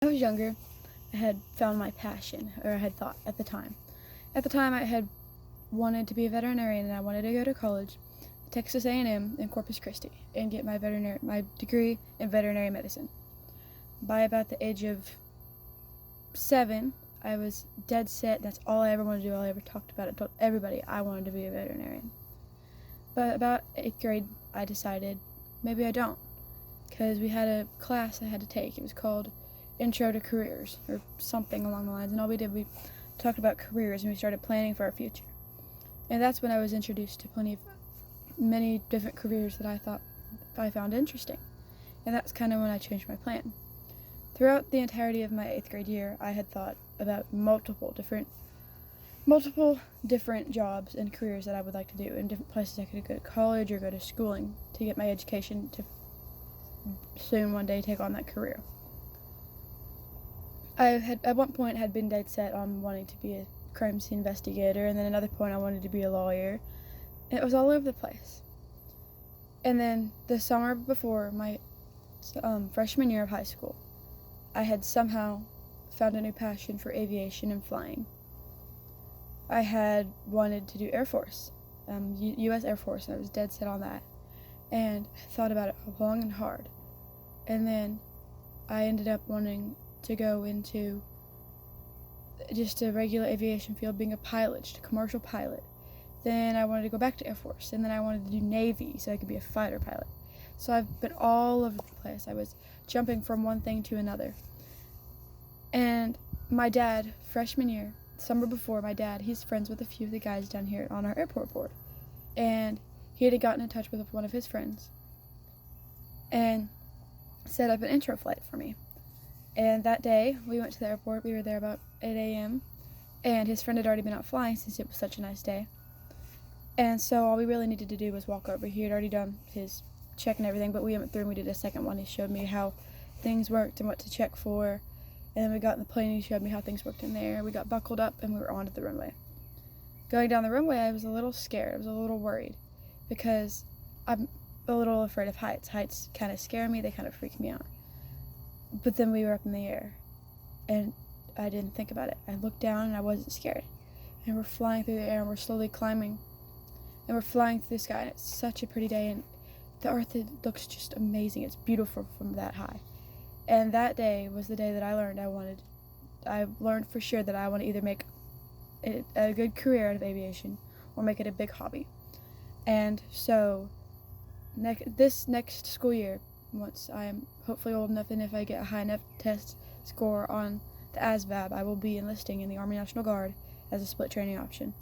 I was younger, I had found my passion, or I had thought at the time. At the time, I had wanted to be a veterinarian, and I wanted to go to college, Texas A&M in Corpus Christi, and get my degree in veterinary medicine. By about the age of 7, I was dead set. That's all I ever wanted to do. All I ever talked about it. Told everybody I wanted to be a veterinarian. But about 8th grade, I decided maybe I don't, because we had a class I had to take. It was called Intro to Careers, or something along the lines, and all we did, we talked about careers, and we started planning for our future. And that's when I was introduced to many different careers that I found interesting. And that's kind of when I changed my plan. Throughout the entirety of my 8th grade year, I had thought about multiple different jobs and careers that I would like to do in different places. I could go to college or go to schooling to get my education to soon one day take on that career. I had at one point had been dead set on wanting to be a crime scene investigator, and then another point I wanted to be a lawyer. And it was all over the place. And then the summer before my freshman year of high school, I had somehow found a new passion for aviation and flying. I had wanted to do Air Force, U.S. Air Force, and I was dead set on that. And I thought about it long and hard. And then I ended up wanting to go into just a regular aviation field, being a pilot, just a commercial pilot. Then I wanted to go back to Air Force, and then I wanted to do Navy so I could be a fighter pilot. So I've been all over the place. I was jumping from one thing to another. And my dad, freshman year, summer before, he's friends with a few of the guys down here on our airport board. And he had gotten in touch with one of his friends and set up an intro flight for me. And that day, we went to the airport. We were there about 8 a.m. And his friend had already been out flying since it was such a nice day. And so all we really needed to do was walk over. He had already done his check and everything, but we went through and we did a second one. He showed me how things worked and what to check for. And then we got in the plane and he showed me how things worked in there. We got buckled up and we were onto the runway. Going down the runway, I was a little scared. I was a little worried because I'm a little afraid of heights. Heights kind of scare me. They kind of freak me out. But then we were up in the air, and I didn't think about it. I looked down, and I wasn't scared. And we're flying through the air, and we're slowly climbing. And we're flying through the sky, and it's such a pretty day, and the earth, it looks just amazing. It's beautiful from that high. And that day was the day that I learned for sure that I want to either make a good career out of aviation or make it a big hobby. And so this next school year, once I am hopefully old enough and if I get a high enough test score on the ASVAB, I will be enlisting in the Army National Guard as a split training option.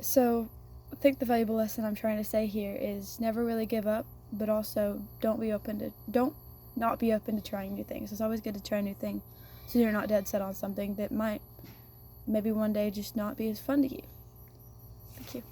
So I think the valuable lesson I'm trying to say here is never really give up, but also don't not be open to trying new things. It's always good to try a new thing so you're not dead set on something that might maybe one day just not be as fun to you. Thank you.